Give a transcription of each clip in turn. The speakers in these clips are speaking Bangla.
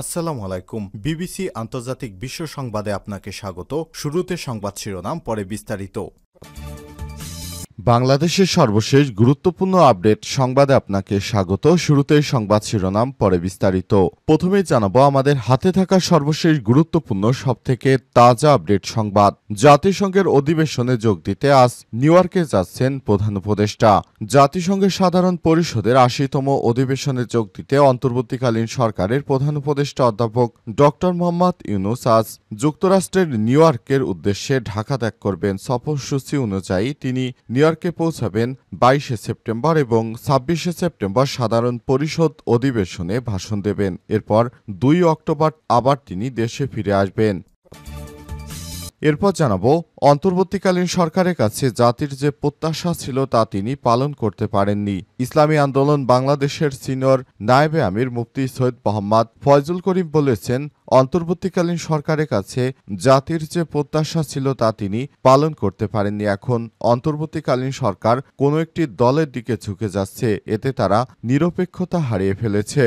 আসসালামু আলাইকুম। বিবিসি আন্তর্জাতিক বিশ্ব সংবাদে আপনাকে স্বাগত। শুরুতে সংবাদ শিরোনাম, পরে বিস্তারিত। বাংলাদেশের সর্বশেষ গুরুত্বপূর্ণ আপডেট সংবাদে আপনাকে স্বাগত। শুরুতেই সংবাদ শিরোনাম, পরে বিস্তারিত। প্রথমেই জানাবো আমাদের হাতে থাকা সর্বশেষ গুরুত্বপূর্ণ সবথেকে তাজা আপডেট সংবাদ। জাতিসংঘের অধিবেশনে যোগ দিতে আজ নিউ ইয়র্কে যাচ্ছেন প্রধান উপদেষ্টা। জাতিসংঘের সাধারণ পরিষদের ৮০তম অধিবেশনে যোগ দিতে অন্তর্বর্তীকালীন সরকারের প্রধান উপদেষ্টা অধ্যাপক ড মোহাম্মদ ইউনূস আজ যুক্তরাষ্ট্রের নিউ ইয়র্কের উদ্দেশ্যে ঢাকা ত্যাগ করবেন। সফরসূচি অনুযায়ী তিনি নিউ ইয়র্কে পৌঁছাবেন ২২শে সেপ্টেম্বর এবং ২৬শে সেপ্টেম্বর সাধারণ পরিষদ অধিবেশনে ভাষণ দেবেন। এরপর ২ অক্টোবর আবার তিনি দেশে ফিরে আসবেন। এরপর জানাবো অন্তর্বর্তীকালীন সরকারের কাছে জাতির যে প্রত্যাশা ছিল তা তিনি পালন করতে পারেননি। ইসলামী আন্দোলন বাংলাদেশের সিনিয়র নায়েবে আমির মুফতি সৈয়দ মোহাম্মদ ফয়জুল করিম বলেছেন, অন্তর্বর্তীকালীন সরকারের কাছে জাতির যে প্রত্যাশা ছিল তা তিনি পালন করতে পারেননি। এখন অন্তর্বর্তীকালীন সরকার কোনো একটি দলের দিকে ঝুঁকে যাচ্ছে, এতে তারা নিরপেক্ষতা হারিয়ে ফেলেছে।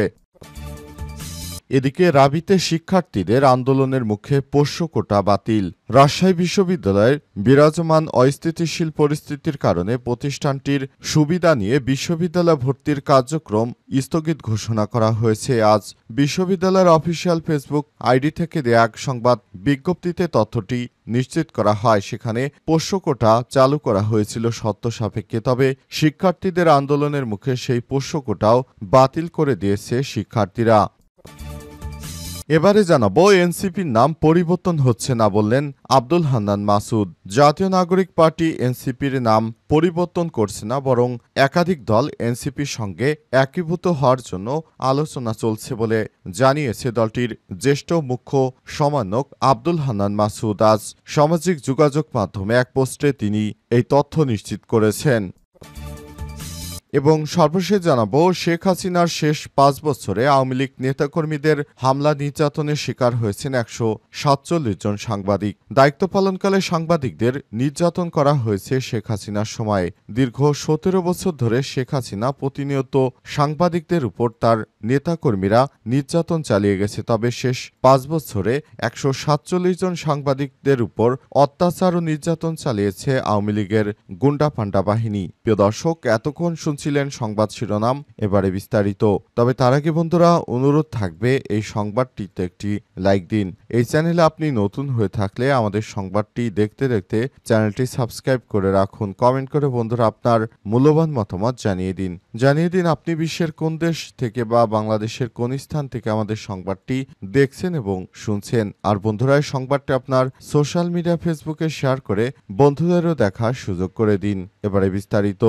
এদিকে রাবিতে শিক্ষার্থীদের আন্দোলনের মুখে পোষ্য কোটা বাতিল। রাজশাহী বিশ্ববিদ্যালয়ের বিরাজমান অস্থিতিশীল পরিস্থিতির কারণে প্রতিষ্ঠানটির সুবিধা নিয়ে বিশ্ববিদ্যালয় ভর্তির কার্যক্রম স্থগিত ঘোষণা করা হয়েছে। আজ বিশ্ববিদ্যালয়ের অফিসিয়াল ফেসবুক আইডি থেকে দেয়া এক সংবাদ বিজ্ঞপ্তিতে তথ্যটি নিশ্চিত করা হয়। সেখানে পোষ্য কোটা চালু করা হয়েছিল শর্ত সাপেক্ষে, তবে শিক্ষার্থীদের আন্দোলনের মুখে সেই পোষ্য কোটাও বাতিল করে দিয়েছে শিক্ষার্থীরা। এবারে জানাবো এনসিপির নাম পরিবর্তন হচ্ছে না বললেন আব্দুল হান্নান মাসুদ। জাতীয় নাগরিক পার্টি এনসিপির নাম পরিবর্তন করছে না, বরং একাধিক দল এনসিপির সঙ্গে একীভূত হওয়ার জন্য আলোচনা চলছে বলে জানিয়েছে দলটির জ্যেষ্ঠ মুখ্য সমন্বয়ক আব্দুল হান্নান মাসুদ। আজ সামাজিক যোগাযোগ মাধ্যমে এক পোস্টে তিনি এই তথ্য নিশ্চিত করেছেন। এবং সর্বশেষ জানাবো শেখ হাসিনার শেষ ৫ বছরে আওয়ামী লীগ নেতাকর্মীদের হামলা নির্যাতনের শিকার হয়েছেন ১৪৭ জন সাংবাদিক। দায়িত্ব পালনকালে সাংবাদিকদের নির্যাতন করা হয়েছে শেখ হাসিনার সময়ে। দীর্ঘ ১৭ বছর ধরে শেখ হাসিনা প্রতিনিয়ত সাংবাদিকদের উপর তার নেতাকর্মীরা নির্যাতন চালিয়ে গেছে, তবে শেষ ৫ বছরে ১৪৭ জন সাংবাদিকদের উপর অত্যাচার ও নির্যাতন চালিয়েছে আওয়ামী লীগের গুন্ডা পান্ডা বাহিনী। প্রিয় দর্শক, এতক্ষণ শুনছিলেন সংবাদ শিরোনাম, এবারে বিস্তারিত। তবে তার আগে বন্ধুরা অনুরোধ থাকবে এই সংবাদটিতে একটি লাইক দিন। এই চ্যানেলে আপনি নতুন হয়ে থাকলে আমাদের সংবাদটি দেখতে দেখতে চ্যানেলটি সাবস্ক্রাইব করে রাখুন। কমেন্ট করে বন্ধুরা আপনার মূল্যবান মতামত জানিয়ে দিন আপনি বিশ্বের কোন দেশ থেকে বা বাংলাদেশের কোন স্থান থেকে আমাদের সংবাদটি দেখছেন এবং শুনছেন। আর বন্ধুরা এই সংবাদটি আপনার সোশ্যাল মিডিয়া ফেসবুকে শেয়ার করে বন্ধুদেরও দেখার সুযোগ করে দিন। এবারে বিস্তারিত।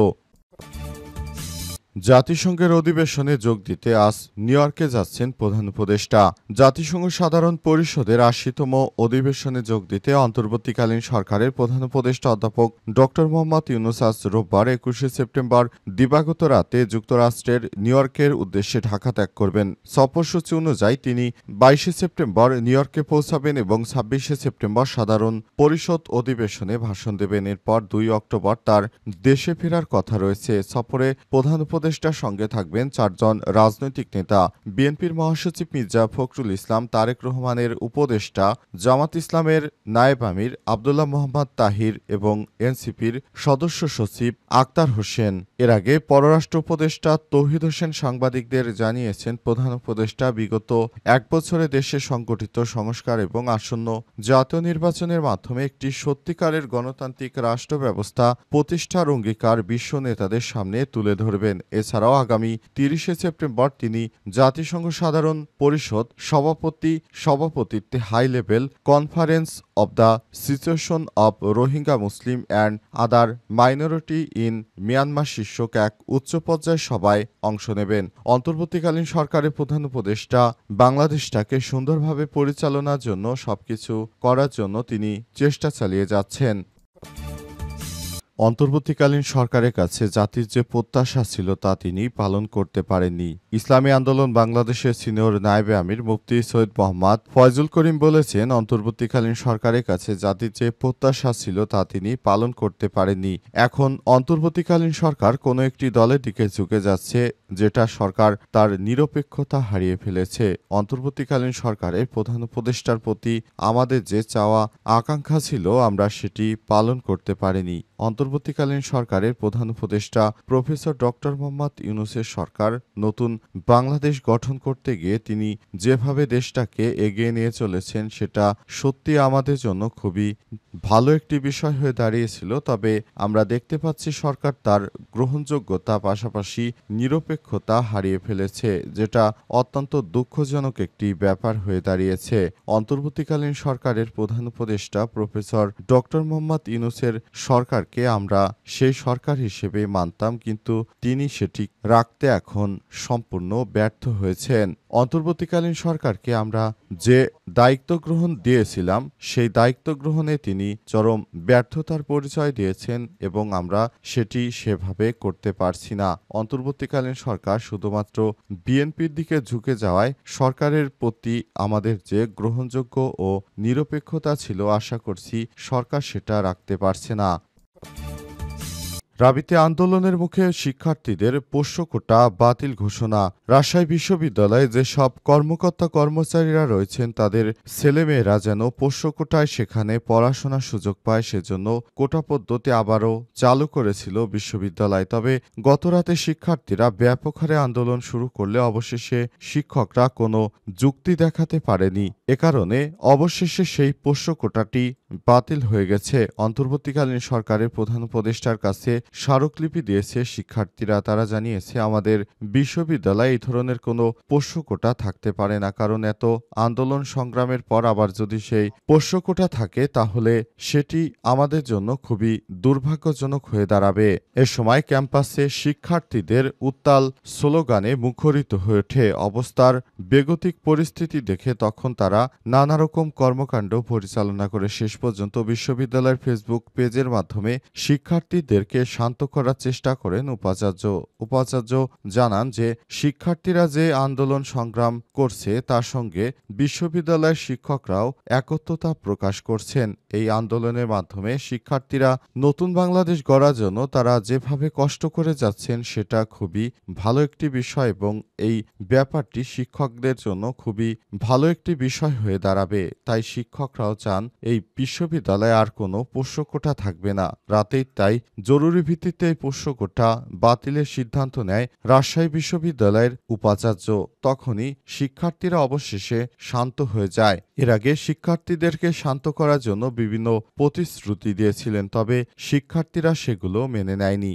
জাতিসংঘের অধিবেশনে যোগ দিতে আজ নিউ ইয়র্কে যাচ্ছেন প্রধান উপদেষ্টা। জাতিসংঘ সাধারণ পরিষদের ৮০তম অধিবেশনে যোগ দিতে অন্তর্বর্তীকালীন সরকারের প্রধান উপদেষ্টা অধ্যাপক ড মোহাম্মদ ইউনূস আজ রোববার ২১শে সেপ্টেম্বর দিবাগত রাতে যুক্তরাষ্ট্রের নিউ ইয়র্কের উদ্দেশ্যে ঢাকা ত্যাগ করবেন। সফরসূচি অনুযায়ী তিনি ২২শে সেপ্টেম্বর নিউ ইয়র্কে পৌঁছাবেন এবং ২৬শে সেপ্টেম্বর সাধারণ পরিষদ অধিবেশনে ভাষণ দেবেন। এরপর ২ অক্টোবর তার দেশে ফেরার কথা রয়েছে। সফরে প্রধান উপদেষ্টার সঙ্গে থাকবেন ৪ জন রাজনৈতিক নেতা। বিএনপির মহাসচিব মির্জা ফখরুল ইসলাম, তারেক রহমানের উপদেষ্টা জামাত ইসলামের নায়েব আমির আব্দুল্লাহ মোহাম্মদ তাহির এবং এনসিপির সদস্য সচিব আক্তার হোসেন। এর আগে পররাষ্ট্র উপদেষ্টা তৌহিদ হোসেন সাংবাদিকদের জানিয়েছেন, প্রধান উপদেষ্টা বিগত ১ বছরে দেশে সংগঠিত সংস্কার এবং আসন্ন জাতীয় নির্বাচনের মাধ্যমে একটি সত্যিকারের গণতান্ত্রিক রাষ্ট্র ব্যবস্থা প্রতিষ্ঠার অঙ্গীকার বিশ্ব নেতাদের সামনে তুলে ধরবেন। এছাড়াও আগামী ৩০শে সেপ্টেম্বর তিনি জাতিসংঘ সাধারণ পরিষদ সভাপতিত্বে high level conference of the situation of Rohingya Muslim and other minority in Myanmar শীর্ষক এক উচ্চ পর্যায়ের সভায় অংশ নেবেন। অন্তর্বর্তীকালীন সরকারের প্রধান উপদেষ্টা বাংলাদেশটাকে সুন্দরভাবে পরিচালনার জন্য সবকিছু করার জন্য তিনি চেষ্টা চালিয়ে যাচ্ছেন। অন্তর্বর্তীকালীন সরকারের কাছে জাতির যে প্রত্যাশা ছিল তা তিনি পালন করতে পারেননি। ইসলামী আন্দোলন বাংলাদেশের সিনিয়র নায়েবে আমির মুফতি সৈয়দ মোহাম্মদ ফয়জুল করিম বলেছেন, অন্তর্বর্তীকালীন সরকারের কাছে জাতির যে প্রত্যাশা ছিল তা তিনি পালন করতে পারেননি। এখন অন্তর্বর্তীকালীন সরকার কোনো একটি দলের দিকে ঝুঁকে যাচ্ছে, যেটা সরকার তার নিরপেক্ষতা হারিয়ে ফেলেছে। অন্তর্বর্তীকালীন সরকারের প্রধান উপদেষ্টার প্রতি আমাদের যে চাওয়া আকাঙ্ক্ষা ছিল, আমরা সেটি পালন করতে পারিনি। অন্তর্বর্তীকালীন সরকারের প্রধান উপদেষ্টা প্রফেসর ডক্টর মোহাম্মদ ইউনূসের সরকার নতুন বাংলাদেশ গঠন করতে গিয়ে তিনি যেভাবে দেশটাকে এগিয়ে নিয়ে চলেছেন, সেটা সত্যি আমাদের জন্য খুবই ভালো একটি বিষয় হয়ে দাঁড়িয়েছিল। তবে আমরা দেখতে পাচ্ছি সরকার তার গ্রহণযোগ্যতা পাশাপাশি নিরপেক্ষতা হারিয়ে ফেলেছে, যেটা অত্যন্ত দুঃখজনক একটি ব্যাপার হয়ে দাঁড়িয়েছে। অন্তর্বর্তীকালীন সরকারের প্রধান উপদেষ্টা প্রফেসর ডক্টর মোহাম্মদ ইউনূসের সরকারকে আমরা সেই সরকার হিসেবে মানতাম, কিন্তু তিনি সেটি রাখতে এখন সম্পূর্ণ ব্যর্থ হয়েছেন। অন্তর্বর্তীকালীন সরকারকে আমরা যে দায়িত্ব গ্রহণ দিয়েছিলাম, সেই দায়িত্ব গ্রহণে তিনি চরম ব্যর্থতার পরিচয় দিয়েছেন এবং আমরা সেটি সেভাবে করতে পারছি না। অন্তর্বর্তীকালীন সরকার শুধুমাত্র বিএনপির দিকে ঝুঁকে যাওয়ায় সরকারের প্রতি আমাদের যে গ্রহণযোগ্য ও নিরপেক্ষতা ছিল, আশা করছি সরকার সেটা রাখতে পারছে না। রাবিতে আন্দোলনের মুখে শিক্ষার্থীদের পোষ্য কোটা বাতিল ঘোষণা। রাজশাহী বিশ্ববিদ্যালয়ে যেসব কর্মকর্তা কর্মচারীরা রয়েছেন, তাদের ছেলেমেয়েরা যেন পোষ্য কোটায় সেখানে পড়াশোনার সুযোগ পায়, সেজন্য কোটা পদ্ধতি আবারও চালু করেছিল বিশ্ববিদ্যালয়। তবে গতরাতে শিক্ষার্থীরা ব্যাপক হারে আন্দোলন শুরু করলে অবশেষে শিক্ষকরা কোনো যুক্তি দেখাতে পারেনি। এ কারণে অবশেষে সেই পোষ্য কোটাটি বাতিল হয়ে গেছে। অন্তর্বর্তীকালীন সরকারের প্রধান উপদেষ্টার কাছে স্মারকলিপি দিয়েছে শিক্ষার্থীরা। তারা জানিয়েছে, আমাদের বিশ্ববিদ্যালয়ে এই ধরনের কোনো পোষ্য কোটা থাকতে পারে না, কারণ এত আন্দোলন সংগ্রামের পর আবার যদি সেই পোষ্য কোটা থাকে, তাহলে সেটি আমাদের জন্য খুবই দুর্ভাগ্যজনক হয়ে দাঁড়াবে। এ সময় ক্যাম্পাসে শিক্ষার্থীদের উত্তাল স্লোগানে মুখরিত হয়ে ওঠে। অবস্থার বেগতিক পরিস্থিতি দেখে তখন তারা নানা রকম কর্মকাণ্ড পরিচালনা করে শেষ পর্যন্ত বিশ্ববিদ্যালয়ের ফেসবুক পেজের মাধ্যমে শিক্ষার্থীদেরকে শান্ত করার চেষ্টা করেন উপাচার্য। উপাচার্য জানান যে শিক্ষার্থীরা যে আন্দোলন সংগ্রাম করছে, তার সঙ্গে বিশ্ববিদ্যালয়ের শিক্ষকরাও একত্রতা প্রকাশ করছেন। এই আন্দোলনের মাধ্যমে শিক্ষার্থীরা নতুন বাংলাদেশ গড়ার জন্য তারা যেভাবে কষ্ট করে যাচ্ছেন, সেটা খুবই ভালো একটি বিষয় এবং এই ব্যাপারটি শিক্ষকদের জন্য খুবই ভালো একটি বিষয় হয়ে দাঁড়াবে। তাই শিক্ষকরাও চান এই বিশ্ববিদ্যালয়ে আর কোনো পোষ্য কোটা থাকবে না। রাতেই তাই জরুরি ভিত্তিতে এই পোষ্য কোটা বাতিলের সিদ্ধান্ত নেয় রাজশাহী বিশ্ববিদ্যালয়ের উপাচার্য। তখনই শিক্ষার্থীরা অবশেষে শান্ত হয়ে যায়। এর আগে শিক্ষার্থীদেরকে শান্ত করার জন্য বিভিন্ন প্রতিশ্রুতি দিয়েছিলেন, তবে শিক্ষার্থীরা সেগুলো মেনে নেয়নি।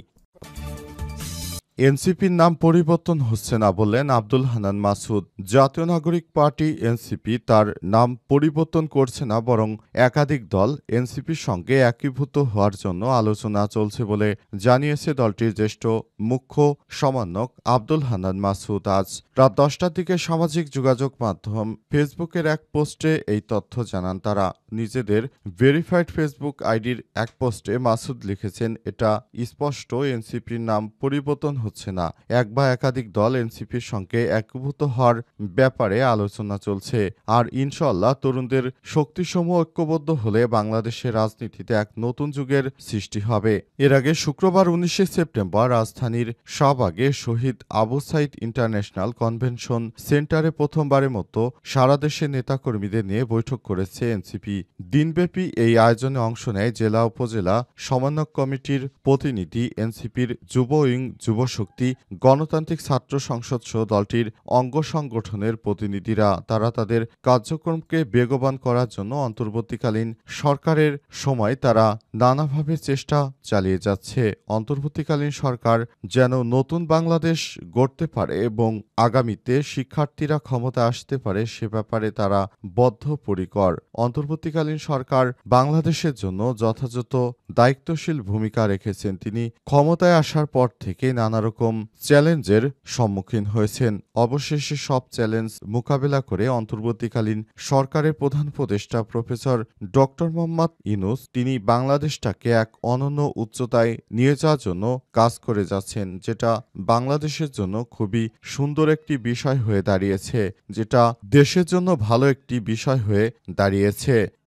এনসিপির নাম পরিবর্তন হচ্ছে না বললেন আব্দুল হান্নান মাসুদ। জাতীয় নাগরিক পার্টি এনসিপি তার নাম পরিবর্তন করছে না, বরং একাধিক দল এনসিপির সঙ্গে একীভূত হওয়ার জন্য আলোচনা চলছে বলে জানিয়েছে দলটির জ্যেষ্ঠ মুখ্য সমন্বয়ক আব্দুল হান্নান মাসুদ। আজ রাত 10টার দিকে সামাজিক যোগাযোগ মাধ্যম ফেসবুকের এক পোস্টে এই তথ্য জানান তারা। নিজেদের ভেরিফাইড ফেসবুক আইডির এক পোস্টে মাসুদ লিখেছেন, এটা স্পষ্ট এনসিপির নাম পরিবর্তন হচ্ছে না। এক বা একাধিক দল এনসিপির সঙ্গে একীভূত হওয়ার ব্যাপারে আলোচনা চলছে। আর ইনশাআল্লাহ তরুণদের শক্তিসমূহ ঐক্যবদ্ধ হলে বাংলাদেশের রাজনীতিতে এক নতুন যুগের সৃষ্টি হবে। এর আগে শুক্রবার 19 সেপ্টেম্বর রাজধানীর শাহবাগে শহীদ আবু সাইদ ইন্টারন্যাশনাল কনভেনশন সেন্টারে প্রথমবারের মতো সারা দেশের নেতাকর্মীদের নিয়ে বৈঠক করেছে এনসিপি। দিনব্যাপী এই আয়োজনে অংশ নেয় জেলা উপজেলা সমন্বয় কমিটির প্রতিনিধি, এনসিপির যুব উইং, যুবশক্তি, গণতান্ত্রিক ছাত্র সংসদ সহ দলটির অঙ্গ সংগঠনের প্রতিনিধিরা। তারা তাদের কার্যক্রমকে বেগবান করার জন্য অন্তর্বর্তীকালীন সরকারের সময় তারা নানাভাবে চেষ্টা চালিয়ে যাচ্ছে। অন্তর্বর্তীকালীন সরকার যেন নতুন বাংলাদেশ গড়তে পারে এবং আগামীতে শিক্ষার্থীরা ক্ষমতা আসতে পারে, সে ব্যাপারে তারা বদ্ধপরিকর। অন্তর্বর্তীকালীন সরকার বাংলাদেশের জন্য যথাযথ দায়িত্বশীল ভূমিকা রেখেছেন। তিনি ক্ষমতায় আসার পর থেকে নানা রকম চ্যালেঞ্জের সম্মুখীন হয়েছেন। অবশেষে সব চ্যালেঞ্জ মোকাবেলা করে অন্তর্বর্তীকালীন সরকারের প্রধান উপদেষ্টা প্রফেসর ডক্টর মোহাম্মদ ইউনূস তিনি বাংলাদেশটাকে এক অনন্য উচ্চতায় নিয়ে যাওয়ার জন্য কাজ করে যাচ্ছেন, যেটা বাংলাদেশের জন্য খুবই সুন্দর একটি বিষয় হয়ে দাঁড়িয়েছে, যেটা দেশের জন্য ভালো একটি বিষয় হয়ে দাঁড়িয়েছে।